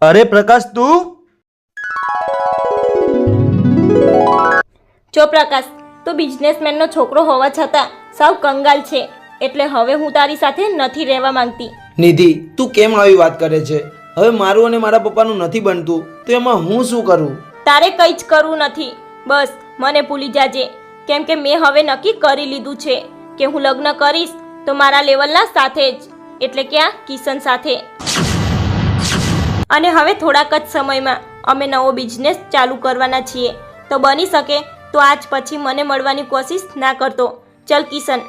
અરે પ્રકાશ, તું? જો પ્રકાશ, તું બિઝનેસમેનનો છોકરો હોવા છતાં સાવ કંગાલ છે, એટલે હવે હું તારી સાથે નથી રહેવા માંગતી. નિધિ, તું કેમ આવી વાત કરે છે? હવે મારું અને મારા પપ્પાનું નથી બનતું તો એમાં હું શું કરું? તારે કંઈ જ કરવું નથી. બસ મને ભૂલી જાજે, કેમ કે મેં હવે નક્કી કરી લીધું છે કે હું લગ્ન કરીશ તો મારા લેવલના સાથે જ, એટલે કે આ કિશન સાથે. અને હવે થોડાક જ સમયમાં અમે નવો બિઝનેસ ચાલુ કરવાના છીએ, તો બની શકે તો આજ પછી મને મળવાની કોશિશ ના કરતો. ચલ કિશન.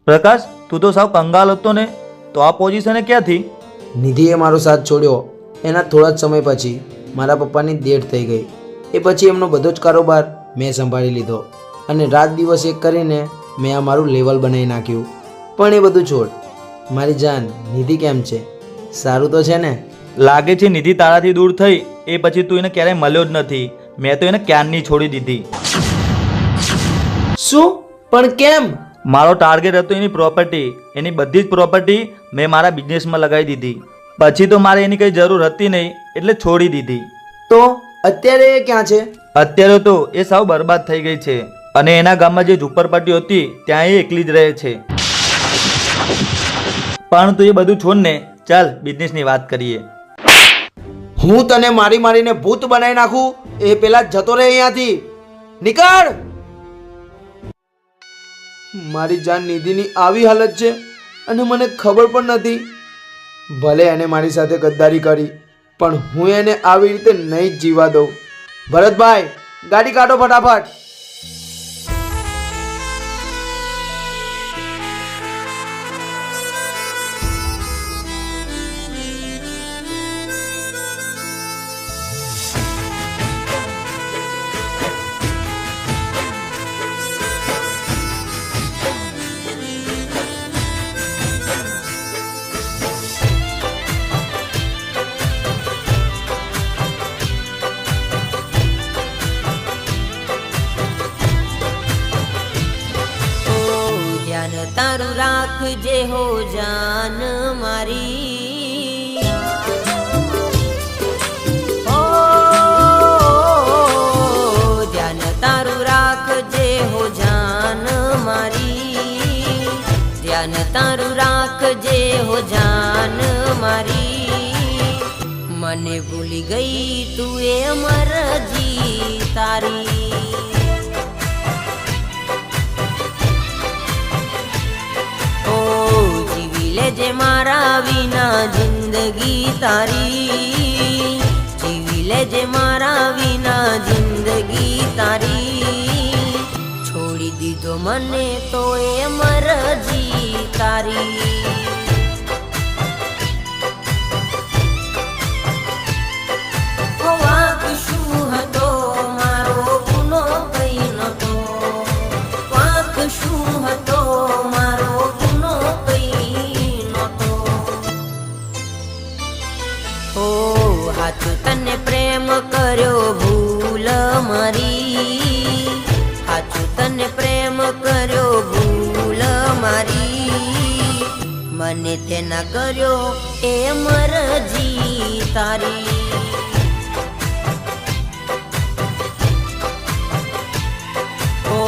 પ્રકાશ, તું તો સાવ કંગાલ હતો ને, તો આ પોઝિશને ક્યાંથી? નિધિએ મારો સાથ છોડ્યો એના થોડા જ સમય પછી મારા પપ્પાની ડેથ થઈ ગઈ. એ પછી એમનો બધો જ કારોબાર મેં સંભાળી લીધો અને રાત દિવસ એક કરીને મેં આ મારું લેવલ બનાવી નાખ્યું. પણ એ બધું છોડ, મારી જાન નિધિ કેમ છે? સારું તો છે ને? લાગે છે નિધિ તારાથી દૂર થઈ એ પછી તું એને ક્યારેય મળ્યો જ નથી. મેં તો એને ક્યારની છોડી દીધી. શું? પણ કેમ? મારો ટાર્ગેટ હતો એની પ્રોપર્ટી. એની બધી જ પ્રોપર્ટી મેં મારા બિઝનેસમાં લગાવી દીધી. પછી તો મારે એની કંઈ જરૂર હતી નહીં, એટલે છોડી દીધી. તો અત્યારે એ ક્યાં છે? અત્યારે તો એ સાવ બરબાદ થઈ ગઈ છે અને એના ગામમાં જે ઝૂંપડપટ્ટી હતી ત્યાં એ એકલી જ રહે છે. પણ તું એ બધું છોડ ને, ચાલ બિઝનેસની વાત કરીએ. હું તને મારી મારીને ભૂત બનાવી નાખું એ પેલા જતો રહે અહીંયાથી. નીકળ! મારી જાન નિધિની આવી હાલત છે અને મને ખબર પણ નથી. ભલે એને મારી સાથે ગદ્દારી કરી, પણ હું એને આવી રીતે નહીં જ જીવા દઉં. ભરતભાઈ, ગાડી કાઢો ફટાફટ. તારું રાખજે હો જાન મારી, ઓ ધ્યાન તારું રાખજે હો જાન મારી, ધ્યાન તારું રાખજે હો જાન મારી. મને ભૂલી ગઈ તું એ મરજી તારી. જે મારા વિના જિંદગી તારી, જીવી લેજે મારા વિના જિંદગી તારી. છોડી દીધો મને તો એ મરજી તારી. વાંક શું હતો મારો ગુનો કઈ નતો, વાંક શું હતો મારો ગુનો કઈ નતો. ઓ હાચું તને પ્રેમ કર્યો ભૂલ મારી, હાચું તને પ્રેમ કર્યો ભૂલ મારી. મને તે ના કર્યો એ મરજી તારી. ઓ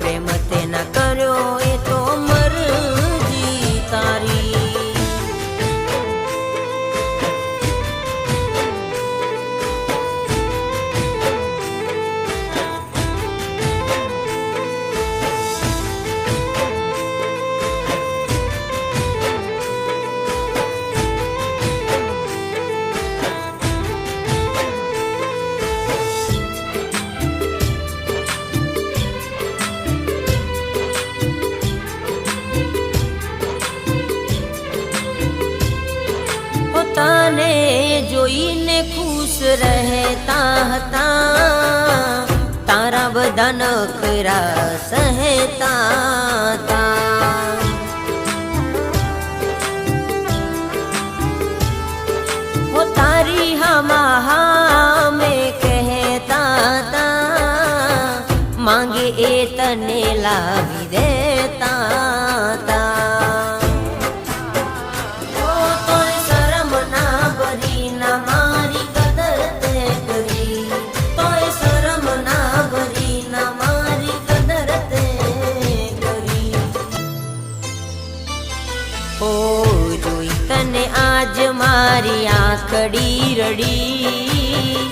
પ્રેમ તે ના કર્યો એ તો મરજી તારી. તને જોઈને ખુશ રહેતા હતા, તારા બધા નખરા સહેતા હતા. હો તારી હામા મેં કહેતા હતા, માંગે એ તને લાવી દેતા હતા. તને આજ મારી આંખડી રડી,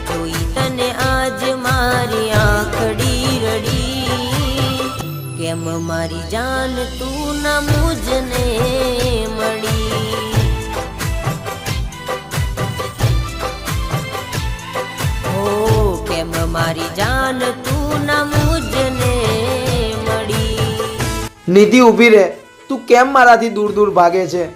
જોઈ તને આજ મારી આંખડી રડી, કેમ મારી જાન તું ના મુજને મળી. કેમ મારી જાન તું ના મુજને મળી. નિધિ ઊભી રહે, તું કેમ મારાથી દૂર દૂર ભાગે છે?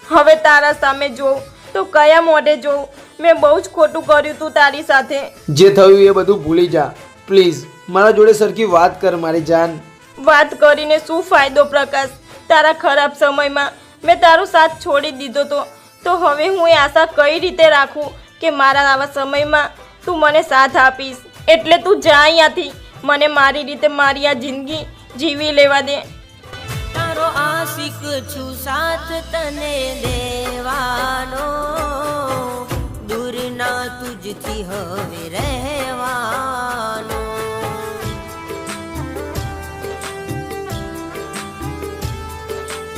હવે તારા સામે જોઉં તો કયા મોઢે જોઉં? મેં બહુ જ ખોટું કર્યું તું તારી સાથે. જે થયું એ બધું ભૂલી જા પ્લીઝ. મારા જોડે સરખી વાત કર મારી જાન. વાત કરીને શું ફાયદો પ્રકાશ? તારા ખરાબ સમયમાં મેં તારો સાથ છોડી દીધો તો હવે હું એ આશા કઈ રીતે રાખું કે મારા આવા સમયમાં તું મને સાથ આપીશ? એટલે તું જા અહીંયાથી, મને મારી રીતે મારી આ જિંદગી જીવી લેવા દે. તારો આશિક છું, સાથ તને દેવાનો, દૂર ના તુજથી હવે રહેવાનો.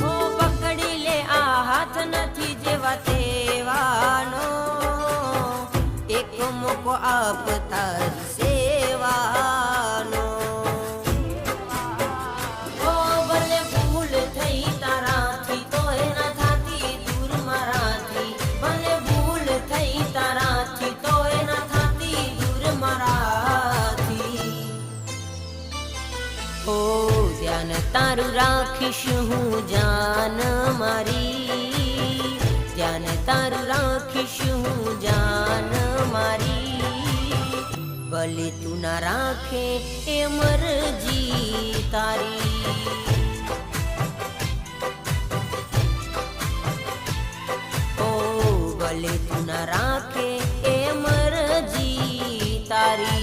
ઓ પકડી લે આ હાથ નથી જેવા તેવાનો, એક મોકો આપ તારી સેવાનો. ઓ ભલે ભૂલ થઈ તારાથી તોય ના થાતી દૂર મારાથી, ભલે ભૂલ થઈ તારાથી તોય ના થાતી દૂર મારાથી. ઓ ધ્યાન તારું રાખીશ હું જાન મારી, ધ્યાન તારું રાખીશ હું જાન મારી, ભલે તું ના રાખે એ મરજી તારી. ઓ ભલે તું ના રાખે એ મરજી તારી.